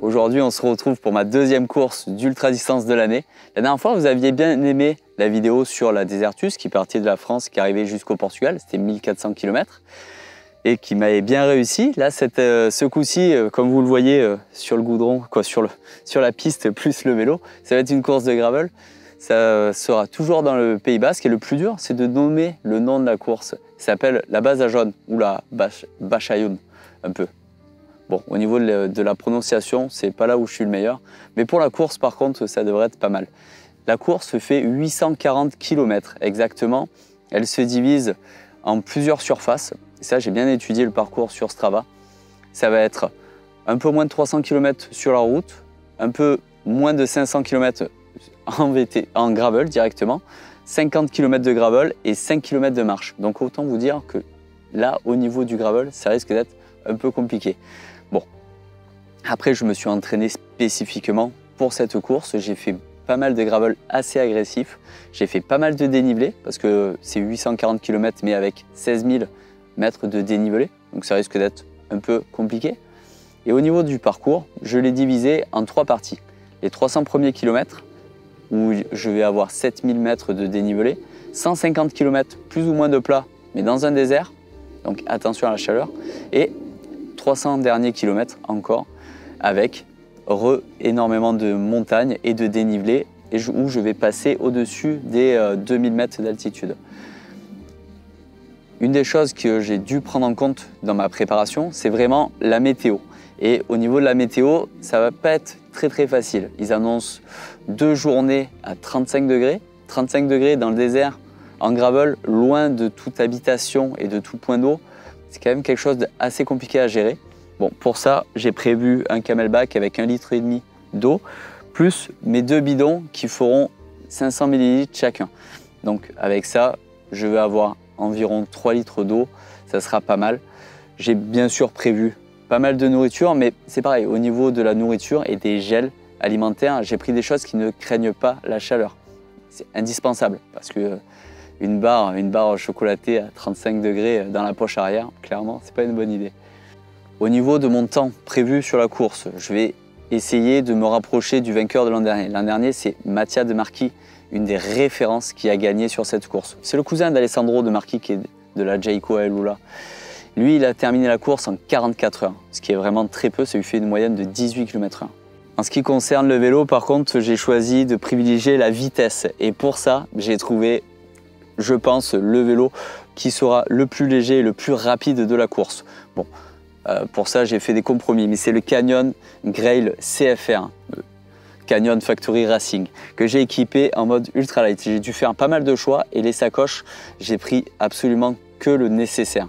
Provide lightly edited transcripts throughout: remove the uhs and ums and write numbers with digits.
Aujourd'hui, on se retrouve pour ma deuxième course d'ultra distance de l'année. La dernière fois, vous aviez bien aimé la vidéo sur la Desertus qui partait de la France, qui arrivait jusqu'au Portugal. C'était 1400 km et qui m'avait bien réussi. Là, ce coup-ci, comme vous le voyez sur le goudron, sur la piste plus le vélo, ça va être une course de gravel. Ça sera toujours dans le Pays Basque et le plus dur, c'est de nommer le nom de la course. Ça s'appelle la Basajon ou la Bachayoun, un peu. Bon, au niveau de la prononciation, c'est pas là où je suis le meilleur. Mais pour la course, par contre, ça devrait être pas mal. La course fait 840 km exactement. Elle se divise en plusieurs surfaces. Et ça, j'ai bien étudié le parcours sur Strava. Ça va être un peu moins de 300 km sur la route, un peu moins de 500 km en gravel directement, 50 km de gravel et 5 km de marche. Donc autant vous dire que là, au niveau du gravel, ça risque d'être un peu compliqué. Bon, après je me suis entraîné spécifiquement pour cette course. J'ai fait pas mal de gravel assez agressif. J'ai fait pas mal de dénivelé parce que c'est 840 km mais avec 16 000 mètres de dénivelé. Donc ça risque d'être un peu compliqué. Et au niveau du parcours, je l'ai divisé en 3 parties. Les 300 premiers kilomètres où je vais avoir 7000 mètres de dénivelé, 150 km plus ou moins de plat mais dans un désert, donc attention à la chaleur, et 300 derniers kilomètres encore avec énormément de montagnes et de dénivelé et où je vais passer au-dessus des 2000 mètres d'altitude. Une des choses que j'ai dû prendre en compte dans ma préparation, c'est vraiment la météo. Et au niveau de la météo, ça va pas être très facile. Ils annoncent 2 journées à 35 degrés. 35 degrés dans le désert, en gravel, loin de toute habitation et de tout point d'eau. C'est quand même quelque chose d'assez compliqué à gérer. Bon, pour ça, j'ai prévu un camelback avec 1,5 litre d'eau, plus mes 2 bidons qui feront 500 ml chacun. Donc avec ça, je vais avoir environ 3 litres d'eau, ça sera pas mal. J'ai bien sûr prévu pas mal de nourriture, mais c'est pareil, au niveau de la nourriture et des gels alimentaires, j'ai pris des choses qui ne craignent pas la chaleur. C'est indispensable parce que une barre chocolatée à 35 degrés dans la poche arrière, clairement, c'est pas une bonne idée. Au niveau de mon temps prévu sur la course, je vais essayer de me rapprocher du vainqueur de l'an dernier. L'an dernier, c'est Mattia De Marchi, une des références qui a gagné sur cette course. C'est le cousin d'Alessandro De Marchi qui est de la Jayco Aelula. Lui, il a terminé la course en 44 heures, ce qui est vraiment très peu, ça lui fait une moyenne de 18 km/h. En ce qui concerne le vélo, par contre, j'ai choisi de privilégier la vitesse. Et pour ça, j'ai trouvé, je pense, le vélo qui sera le plus léger et le plus rapide de la course. Bon, pour ça, j'ai fait des compromis, mais c'est le Canyon Grail CFR, Canyon Factory Racing, que j'ai équipé en mode ultralight. J'ai dû faire pas mal de choix et les sacoches, j'ai pris absolument que le nécessaire.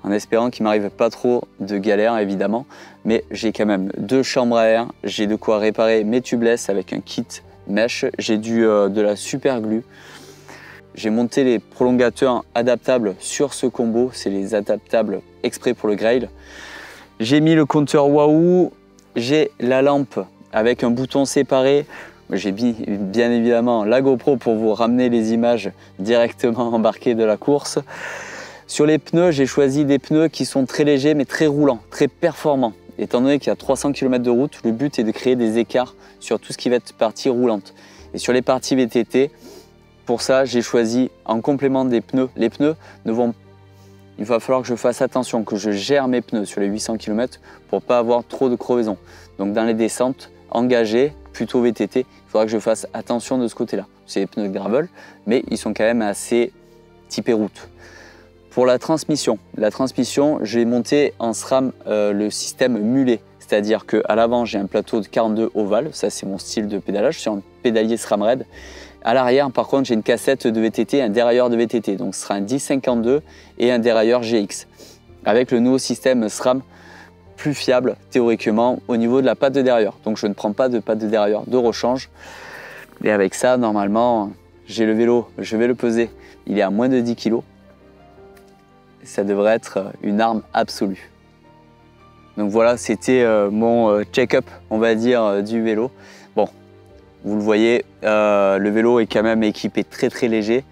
En espérant qu'il ne m'arrive pas trop de galères évidemment, mais j'ai quand même 2 chambres à air, j'ai de quoi réparer mes tubeless avec un kit mèche, j'ai de la super glue, j'ai monté les prolongateurs adaptables sur ce combo, c'est les adaptables exprès pour le grail. J'ai mis le compteur Wahoo, j'ai la lampe avec un bouton séparé, j'ai mis bien évidemment la GoPro pour vous ramener les images directement embarquées de la course. Sur les pneus, j'ai choisi des pneus qui sont très légers mais très roulants, très performants. Étant donné qu'il y a 300 km de route, le but est de créer des écarts sur tout ce qui va être partie roulante. Et sur les parties VTT, pour ça, j'ai choisi en complément des pneus. Les pneus il va falloir que je fasse attention, que je gère mes pneus sur les 800 km pour ne pas avoir trop de crevaisons. Donc dans les descentes engagées, plutôt VTT, il faudra que je fasse attention de ce côté-là. C'est des pneus de gravel, mais ils sont quand même assez typés route. Pour la transmission, j'ai monté en SRAM le système mulet, c'est-à-dire qu'à l'avant j'ai un plateau de 42 ovales, ça c'est mon style de pédalage, je suis un pédalier SRAM Red. À l'arrière par contre j'ai une cassette de VTT, un dérailleur de VTT, donc ce sera un 1052 et un dérailleur GX. Avec le nouveau système SRAM plus fiable théoriquement au niveau de la patte de dérailleur, donc je ne prends pas de patte de dérailleur de rechange. Et avec ça normalement j'ai le vélo, je vais le peser, il est à moins de 10 kg. Ça devrait être une arme absolue. Donc voilà, c'était mon check-up, on va dire, du vélo. Bon, vous le voyez, le vélo est quand même équipé très léger.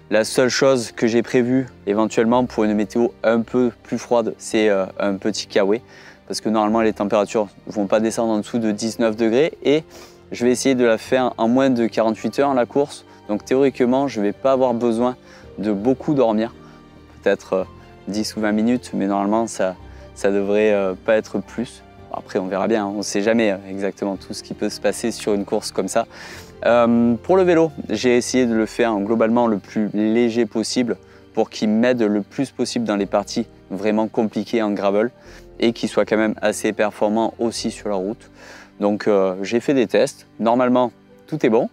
La seule chose que j'ai prévue éventuellement pour une météo un peu plus froide, c'est un petit kawaii. parce que normalement les températures ne vont pas descendre en dessous de 19 degrés et je vais essayer de la faire en moins de 48 heures la course. Donc théoriquement, je ne vais pas avoir besoin de beaucoup dormir, peut-être 10 ou 20 minutes, mais normalement ça devrait pas être plus. Après on verra bien, on ne sait jamais exactement tout ce qui peut se passer sur une course comme ça. Pour le vélo, j'ai essayé de le faire globalement le plus léger possible pour qu'il m'aide le plus possible dans les parties vraiment compliquées en gravel et qu'il soit quand même assez performant aussi sur la route. Donc j'ai fait des tests, normalement tout est bon.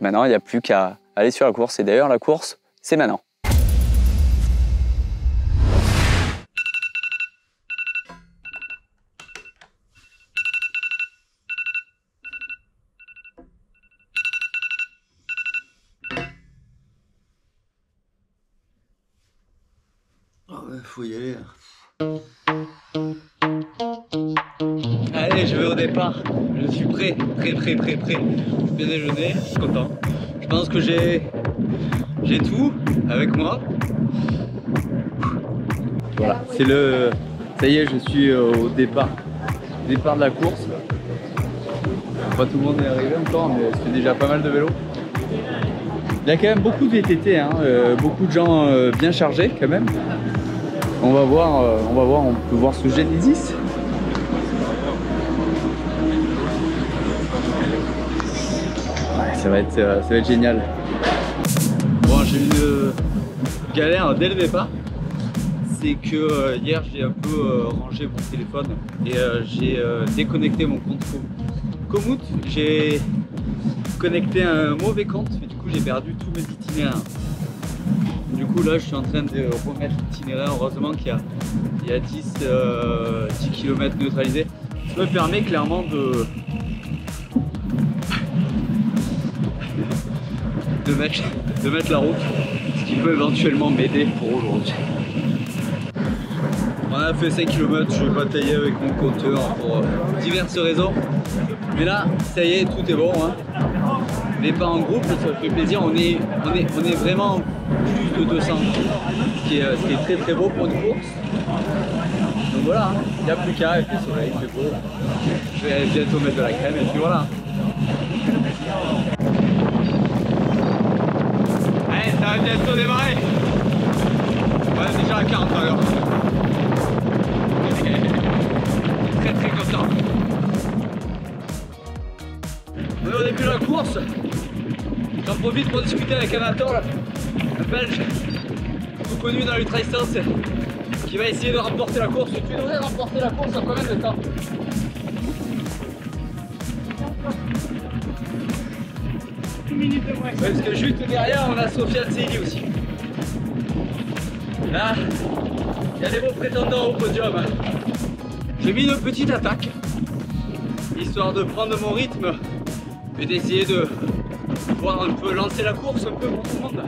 Maintenant il n'y a plus qu'à aller sur la course et d'ailleurs la course c'est maintenant. Faut y aller. Allez, je vais au départ. Je suis prêt. Je vais déjeuner, je suis content. Je pense que j'ai tout avec moi. Voilà, c'est le... Ça y est, je suis au départ de la course. Pas tout le monde est arrivé encore, mais c'est déjà pas mal de vélos. Il y a quand même beaucoup de VTT, hein, beaucoup de gens bien chargés quand même. On va voir, on peut voir ce Genesis. Ouais, ça va être génial. Bon, j'ai eu une galère dès le départ. C'est que hier j'ai un peu rangé mon téléphone et j'ai déconnecté mon compte Komoot. J'ai connecté un mauvais compte et du coup j'ai perdu tous mes itinéraires. Du coup là je suis en train de remettre l'itinéraire, heureusement qu'il y a 10 km neutralisés. Ça me permet clairement de mettre la route, ce qui peut éventuellement m'aider pour aujourd'hui. On a fait 5 km, je vais batailler avec mon compteur pour diverses raisons. Mais là, ça y est, tout est bon. Hein. Mais pas en groupe, ça fait plaisir. On est vraiment plus de 200, ce qui est très beau pour une course. Donc voilà, il n'y a plus qu'à, il fait soleil, il fait beau. Je vais bientôt mettre de la crème et puis voilà. Allez, ça va bientôt démarrer. On est déjà à 40 à l'heure. Très content. On est au début de la course. J'en profite pour discuter avec Anatole, un Belge, tout connu dans l'ultra-distance, qui va essayer de remporter la course. Tu devrais remporter la course en combien de temps? Une minute de moins. Parce que juste derrière, on a Sofiane Seili aussi. Là, il y a des beaux prétendants au podium. J'ai mis une petite attaque, histoire de prendre mon rythme et d'essayer de pouvoir un peu lancer la course un peu pour tout le monde.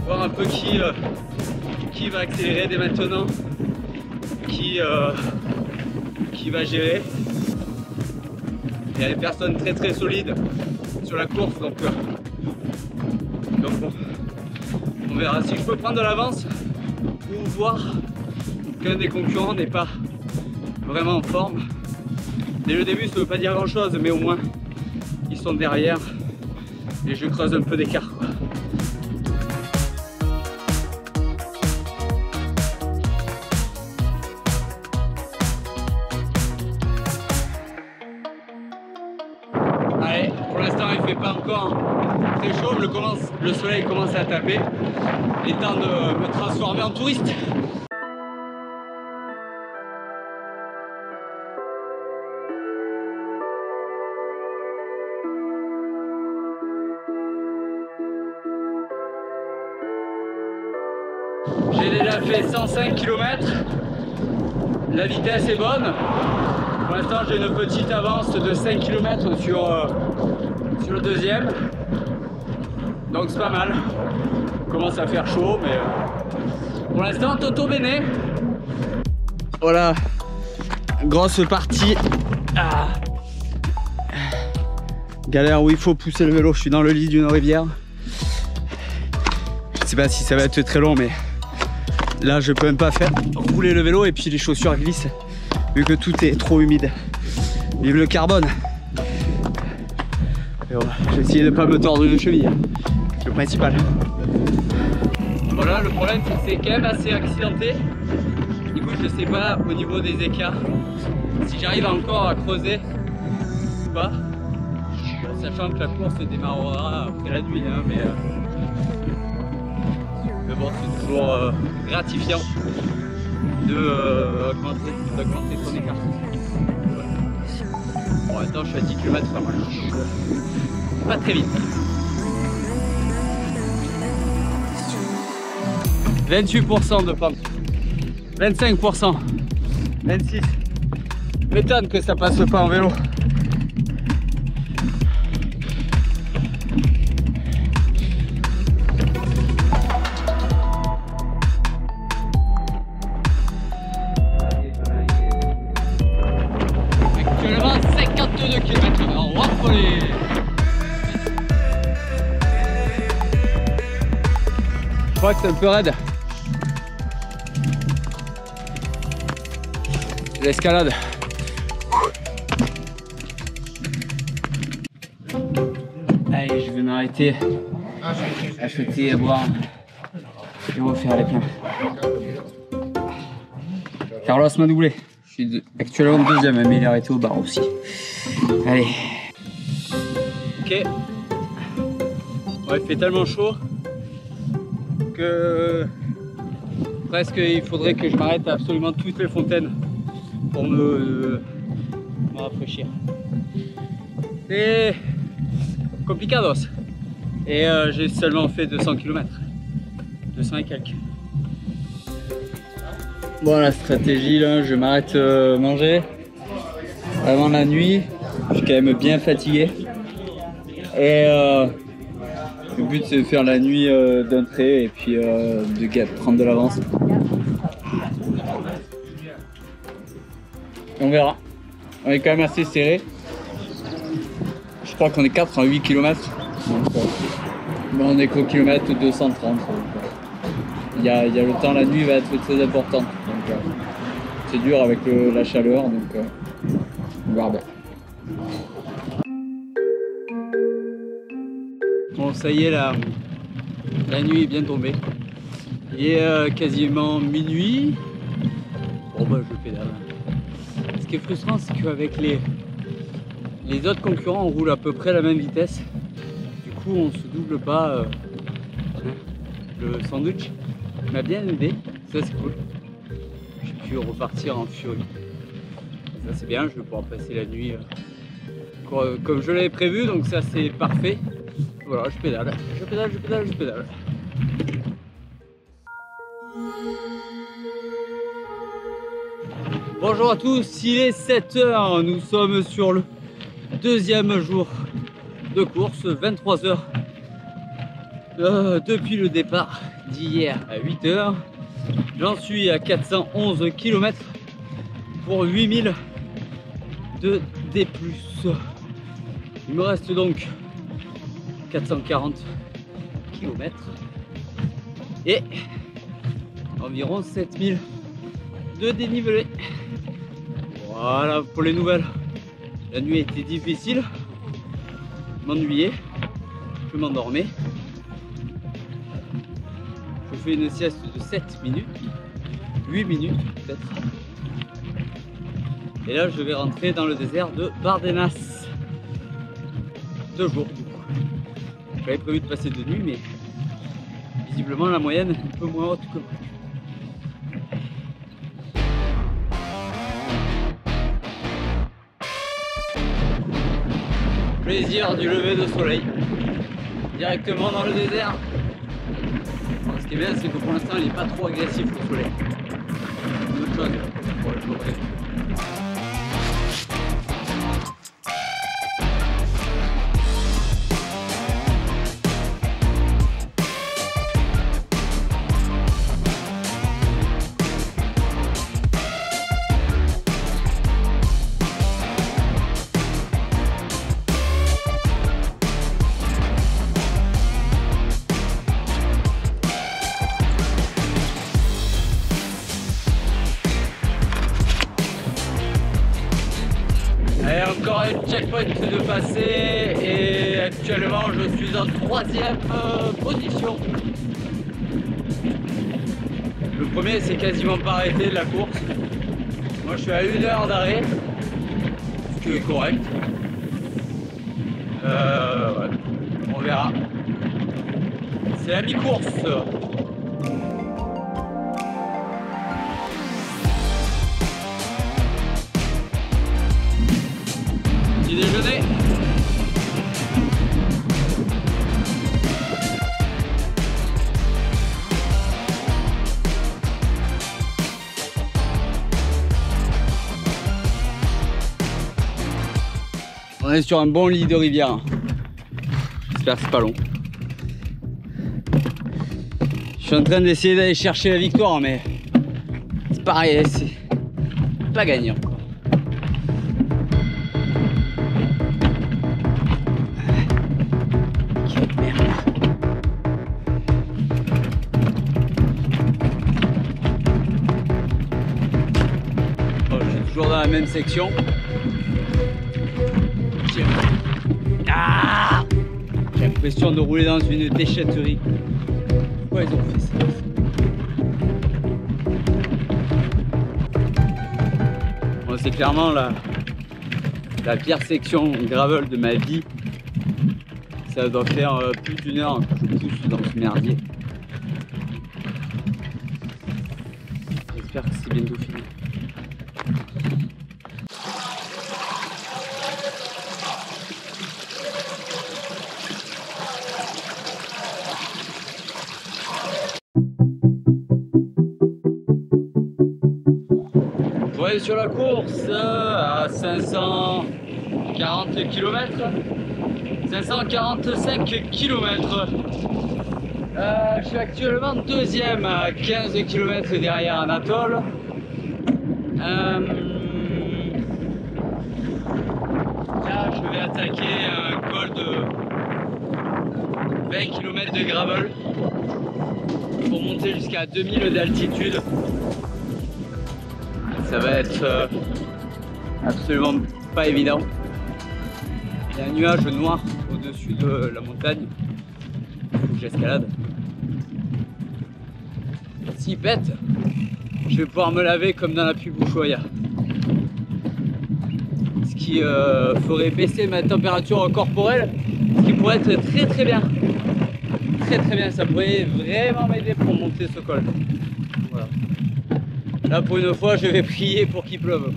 Voir un peu qui va accélérer dès maintenant, qui va gérer. Il y a des personnes très solides sur la course, donc bon, on verra si je peux prendre de l'avance ou voir qu'un des concurrents n'est pas vraiment en forme. Dès le début, ça ne veut pas dire grand chose, mais au moins ils sont derrière et je creuse un peu d'écart. Allez, pour l'instant il fait pas encore très chaud, le soleil commence à taper. Il est temps de me transformer en touriste. J'ai déjà fait 105 km, la vitesse est bonne. Pour l'instant j'ai une petite avance de 5 km sur le deuxième. Donc c'est pas mal. Il commence à faire chaud, mais pour l'instant Toto Bene. Voilà, grosse partie. Ah. Galère où il faut pousser le vélo, je suis dans le lit d'une rivière. Je sais pas si ça va être très long, mais là je peux même pas faire rouler le vélo et puis les chaussures glissent. vu que tout est trop humide. Vive le carbone. Et voilà, j'ai essayé de ne pas me tordre une cheville, c'est le principal. Voilà, le problème c'est que c'est quand même assez accidenté. Du coup je sais pas au niveau des écarts si j'arrive encore à creuser ou pas. Bon, sachant que la course démarrera après la nuit, hein, mais bon, c'est toujours gratifiant d'augmenter son écart. Bon, attends, je suis à 10 km/h, donc pas très vite. 28% de pente, 25%, 26%. M'étonne que ça passe pas en vélo. Actuellement 52 km/h, wapolé. Je crois que c'est un peu raide. L'escalade. Allez, je vais m'arrêter, acheter à boire et refaire les pleins. Carlos m'a doublé. Je suis actuellement deuxième, mais il est arrêté au bar aussi. Allez. Ok. Bon, il fait tellement chaud que presque il faudrait que je m'arrête à absolument toutes les fontaines pour me rafraîchir. C'est complicados. Et j'ai seulement fait 200 km. 200 et quelques. Bon, la stratégie là, je m'arrête manger avant la nuit. Je suis quand même bien fatigué. Et le but c'est de faire la nuit d'un trait et puis de prendre de l'avance. On verra. On est quand même assez serré. Je crois qu'on est 4 en 8 km. Donc, on est qu'au kilomètre 230. Il y a le temps, la nuit va être très importante. Donc c'est dur avec la chaleur. Donc on verra bien. Bon, ça y est, la nuit est bien tombée. Il est quasiment minuit. Bon bah je pédale. Ce qui est frustrant, c'est qu'avec les autres concurrents, on roule à peu près à la même vitesse. Du coup, on se double pas. Le sandwich m'a bien aidé, ça c'est cool. J'ai pu repartir en furie. Ça c'est bien, je vais pouvoir passer la nuit comme je l'avais prévu, donc ça c'est parfait. Voilà, je pédale. Bonjour à tous, il est 7 h, nous sommes sur le deuxième jour de course, 23 h depuis le départ d'hier à 8 h. J'en suis à 411 km pour 8000 de D+. Il me reste donc 440 km et environ 7000 de dénivelé. Voilà pour les nouvelles. La nuit était difficile, je m'ennuyais, je m'endormais. Je fais une sieste de 7 minutes, 8 minutes peut-être. Et là je vais rentrer dans le désert de Bardenas. 2 jours du coup. J'avais prévu de passer 2 nuits, mais visiblement la moyenne est un peu moins haute que prévu. Plaisir du lever de soleil directement dans le désert. Bon, ce qui est bien, c'est que pour l'instant il n'est pas trop agressif le soleil. Une autre chose pour le chauffer. Allez, encore un checkpoint de passer et actuellement je suis en 3e position. Le premier c'est quasiment pas arrêté de la course. Moi je suis à 1 heure d'arrêt, ce qui est correct. Ouais. On verra. C'est la mi-course. Petit déjeuner. On est sur un bon lit de rivière. J'espère que c'est pas long. Je suis en train d'essayer d'aller chercher la victoire, mais c'est pareil, c'est pas gagnant. Quelle merde. Bon, je suis toujours dans la même section. Ah, j'ai l'impression de rouler dans une déchetterie. Pourquoi ils ont fait ça? Bon, c'est clairement la pire section gravel de ma vie. Ça doit faire plus d'1 heure que je pousse dans ce merdier. J'espère que c'est bientôt fini. Sur la course à 540 km, 545 km. Je suis actuellement 2e à 15 km derrière Anatole. Là, je vais attaquer un col de 20 km de gravel pour monter jusqu'à 2000 d'altitude. Ça va être absolument pas évident. Il y a un nuage noir au-dessus de la montagne. Il faut que j'escalade. S'il pète, je vais pouvoir me laver comme dans la pub Ushuaïa. Ce qui ferait baisser ma température corporelle, ce qui pourrait être très très bien. Très très bien, ça pourrait vraiment m'aider pour monter ce col. Voilà. Là pour une fois je vais prier pour qu'il pleuve.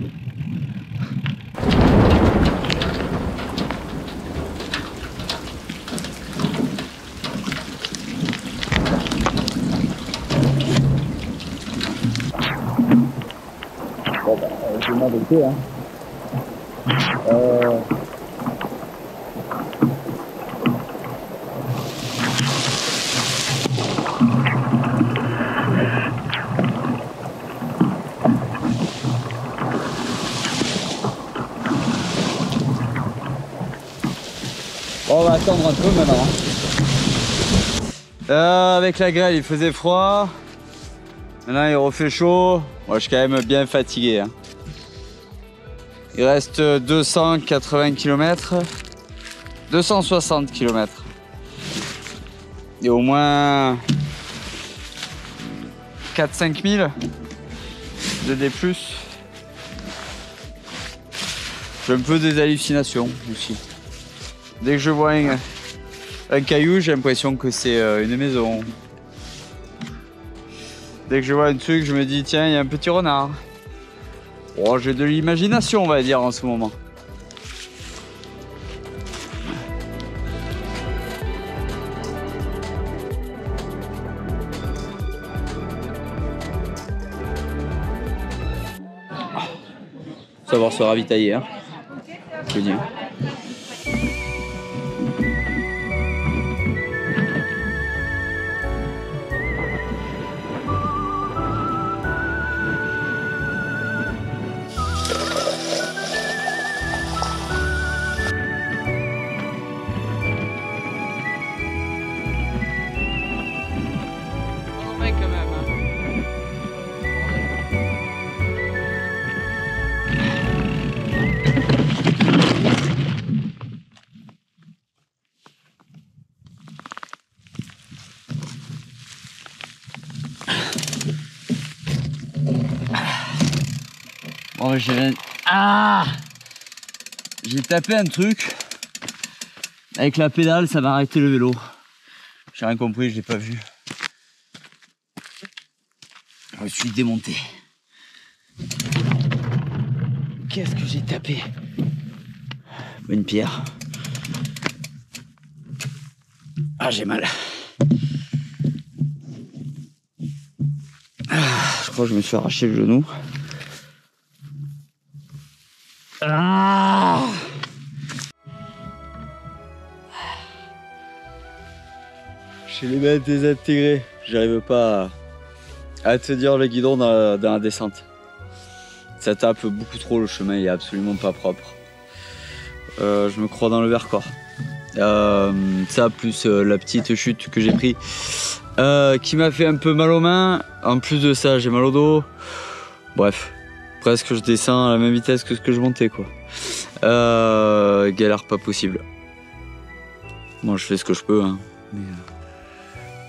Bon bah je vais m'arrêter hein. Bon, on va attendre un peu maintenant. Avec la grêle, il faisait froid. Maintenant, il refait chaud. Moi, je suis quand même bien fatigué. Hein. Il reste 280 km. 260 km. Et au moins 4-5 000 de D+. J'ai un peu des hallucinations aussi. Dès que je vois un caillou, j'ai l'impression que c'est une maison. Dès que je vois un truc, je me dis tiens, il y a un petit renard. Oh, j'ai de l'imagination, on va dire, en ce moment. Savoir se ravitailler, hein. Je veux dire. Oh, Ah! J'ai tapé un truc. Avec la pédale, ça va arrêter le vélo. J'ai rien compris, je l'ai pas vu. Je me suis démonté. Qu'est-ce que j'ai tapé? Une pierre. Ah, j'ai mal. Je crois que je me suis arraché le genou. Ah! J'ai les mains désintégrées. J'arrive pas à tenir le guidon dans la descente. Ça tape beaucoup trop, le chemin il est absolument pas propre. Je me crois dans le Vercors. Ça plus la petite chute que j'ai pris qui m'a fait un peu mal aux mains. En plus de ça, j'ai mal au dos. Bref, presque je descends à la même vitesse que ce que je montais quoi. Galère pas possible. Moi je fais ce que je peux hein.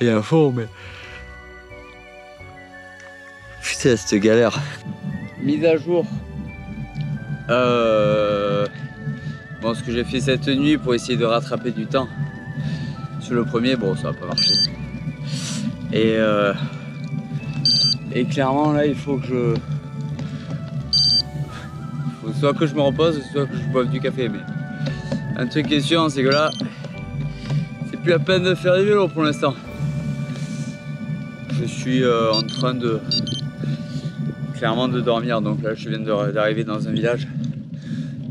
Et à fond mais... Putain cette galère. Mise à jour. Bon, ce que j'ai fait cette nuit pour essayer de rattraper du temps. Sur le premier, bon ça va pas marcher. Et clairement là il faut que soit que je me repose, soit que je boive du café. Mais un truc qui est sûr, c'est que là, c'est plus la peine de faire du vélo pour l'instant. Je suis en train de clairement de dormir. Donc là, je viens d'arriver dans un village.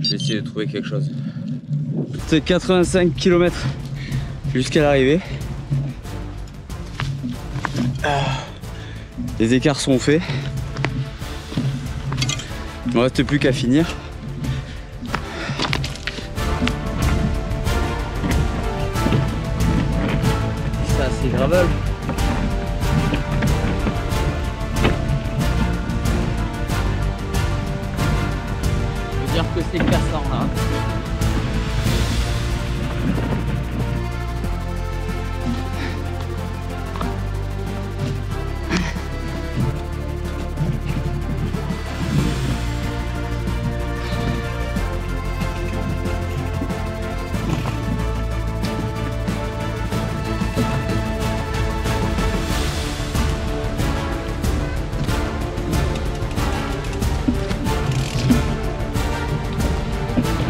Je vais essayer de trouver quelque chose. C'est 85 km jusqu'à l'arrivée. Les écarts sont faits. Il ne reste plus qu'à finir. Ça c'est gravel. Je veux dire que c'est cassant là.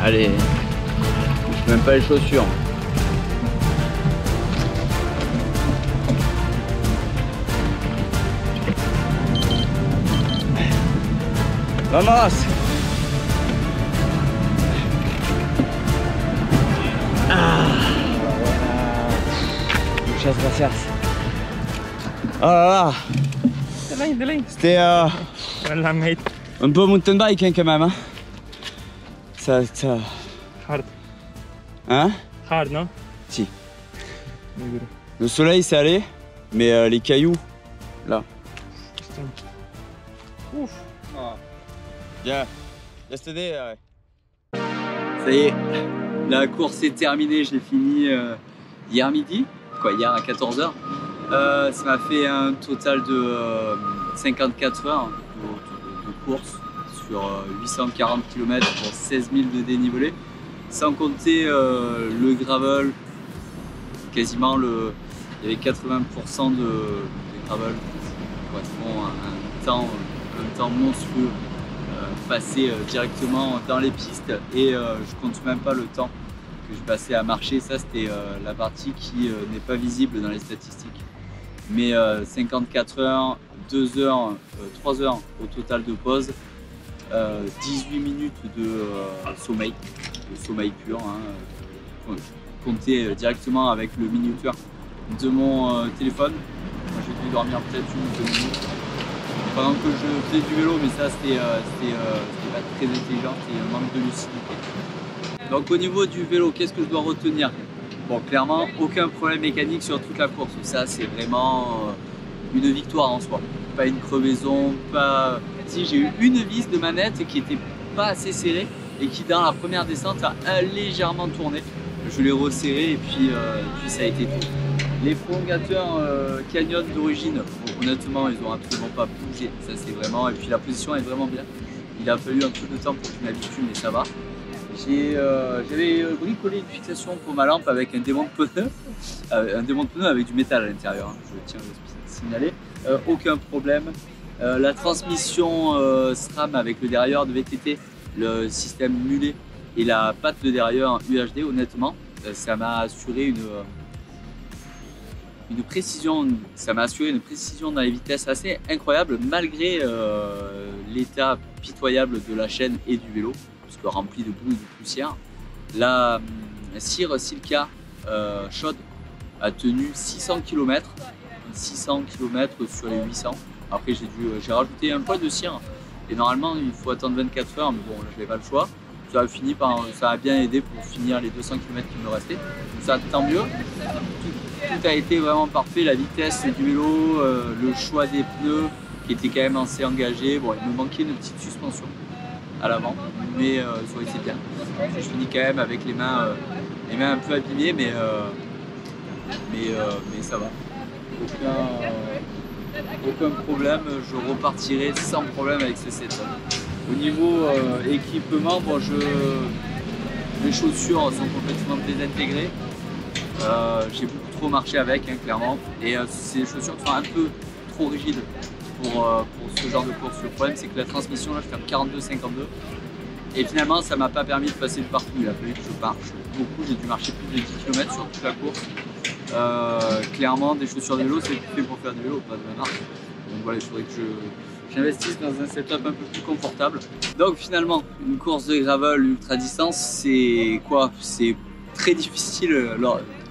Allez, je mets même pas les chaussures. Vamos! Ah! Muchas gracias. Oh là là! C'était un peu mountain bike hein, quand même. Hein. Ça... Hard. Hein? Hard, non? Si. Le soleil c'est allé, mais les cailloux, là. Ouf. Oh. Yeah. Yesterday, Ça y est, la course est terminée, j'ai fini hier midi, hier à 14 h. Ça m'a fait un total de 54 heures de course. Sur 840 km pour 16 000 de dénivelé, sans compter le gravel, quasiment il y avait 80% de gravel qui correspond à un temps monstrueux passé directement dans les pistes et je compte même pas le temps que je passais à marcher. Ça c'était la partie qui n'est pas visible dans les statistiques, mais 54 heures, 2 heures, 3 heures au total de pause. 18 minutes de sommeil pur, hein, compté directement avec le minuteur de mon téléphone. Moi j'ai dû dormir peut-être 1 ou 2 minutes pendant que je faisais du vélo, mais ça c'était pas très intelligent, c'était un manque de lucidité. Donc au niveau du vélo, qu'est-ce que je dois retenir? Bon, clairement aucun problème mécanique sur toute la course, ça c'est vraiment une victoire en soi. Pas une crevaison, pas... Si, j'ai eu une vis de manette qui était pas assez serrée et qui dans la première descente a légèrement tourné. Je l'ai resserré et puis ça a été tout. Les prolongateurs Canyon d'origine, bon, honnêtement ils ont absolument pas bougé, ça c'est vraiment... Et puis la position est vraiment bien. Il a fallu un peu de temps pour que je m'habitue, mais ça va. J'avais bricolé une fixation pour ma lampe avec un démon de pneu, avec du métal à l'intérieur, hein, je tiens à le signaler. Aucun problème. La transmission SRAM avec le dérailleur de VTT, le système mulet et la patte de dérailleur UHD, honnêtement, ça m'a assuré une précision dans les vitesses assez incroyable malgré l'état pitoyable de la chaîne et du vélo, parce que rempli de boue et de poussière. La cire Silca chaude a tenu 600 km sur les 800. Après j'ai rajouté un poil de cire et normalement il faut attendre 24 heures, mais bon là je n'avais pas le choix. Ça a bien aidé pour finir les 200 km qui me restaient. Donc ça, tant mieux. Tout a été vraiment parfait, la vitesse du vélo, le choix des pneus qui était quand même assez engagé. Bon, il me manquait une petite suspension à l'avant, mais ça aurait été bien. Je finis quand même avec les mains un peu abîmées, mais ça va. Aucun problème, je repartirai sans problème avec ce setup. Au niveau équipement, bon, les chaussures sont complètement désintégrées. J'ai beaucoup trop marché avec, hein, clairement. Et c'est des chaussures qui sont un peu trop rigides pour ce genre de course. Le problème, c'est que la transmission, là, je fais 42-52. Et finalement, ça m'a pas permis de passer de partout. Il a fallu que je marche beaucoup. J'ai dû marcher plus de 10 km sur toute la course. Clairement, des chaussures de vélo, c'est fait pour faire du vélo, pas de la marche. Donc voilà, il faudrait que j'investisse dans un setup un peu plus confortable. Donc finalement, une course de gravel ultra distance, c'est quoi? C'est très difficile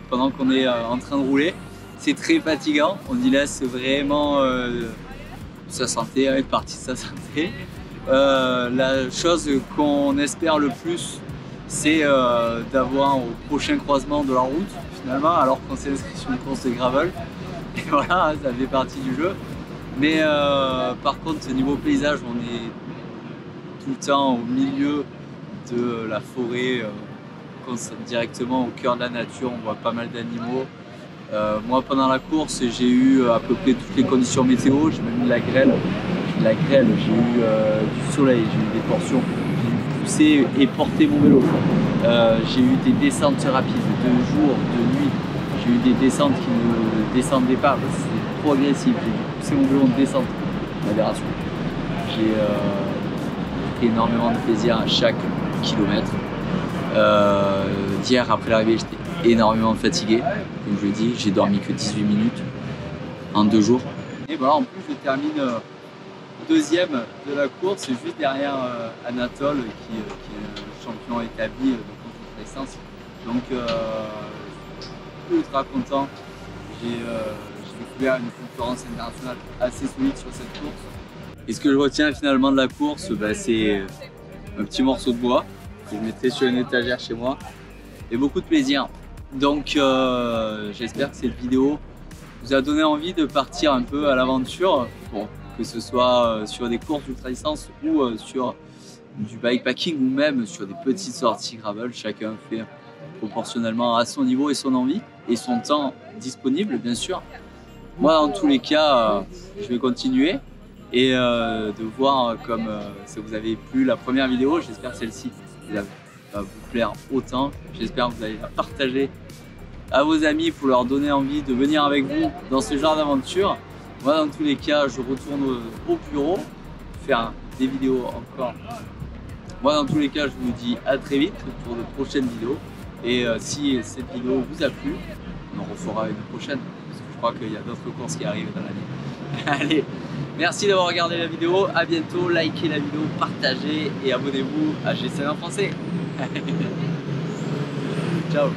pendant qu'on est en train de rouler. C'est très fatigant, on y laisse vraiment sa santé, une partie de sa santé. La chose qu'on espère le plus, c'est d'avoir au prochain croisement de la route, finalement, alors qu'on s'est inscrit sur une course de gravel. Et voilà, ça fait partie du jeu. Mais par contre, niveau paysage, on est tout le temps au milieu de la forêt, directement au cœur de la nature, on voit pas mal d'animaux. Moi, pendant la course, j'ai eu à peu près toutes les conditions météo, j'ai même eu la grêle, j'ai eu du soleil, j'ai eu des portions, j'ai dû pousser et porter mon vélo. J'ai eu des descentes rapides de jour, de nuit, j'ai eu des descentes qui ne descendaient pas, c'était trop agressif, j'ai dû pousser mon vélo en descente, modération. J'ai pris énormément de plaisir à chaque kilomètre. Hier, après l'arrivée, j'étais énormément fatigué. Comme je l'ai dit, j'ai dormi que 18 minutes en 2 jours. Et voilà, en plus, je termine deuxième de la course, juste derrière Anatole, qui est un champion établi de contre-distance. Donc, je suis ultra content. J'ai découvert une concurrence internationale assez solide sur cette course. Et ce que je retiens finalement de la course, c'est un petit morceau de bois que je mettrai sur une étagère chez moi et beaucoup de plaisir. Donc j'espère que cette vidéo vous a donné envie de partir un peu à l'aventure, que ce soit sur des courses d'ultra distance ou sur du bikepacking ou même sur des petites sorties gravel. Chacun fait proportionnellement à son niveau et son envie et son temps disponible, bien sûr. Moi, dans tous les cas, je vais continuer et de voir comme ça vous avait plu la première vidéo. J'espère que celle-ci va vous plaire autant. J'espère que vous allez la partager à vos amis pour leur donner envie de venir avec vous dans ce genre d'aventure. Moi, dans tous les cas, je retourne au bureau faire des vidéos encore. Moi, dans tous les cas, je vous dis à très vite pour de prochaines vidéos. Et si cette vidéo vous a plu, on en refera une prochaine. Parce que je crois qu'il y a d'autres courses qui arrivent dans l'année. Allez, merci d'avoir regardé la vidéo. À bientôt. Likez la vidéo, partagez et abonnez-vous à GCN en français. Ciao.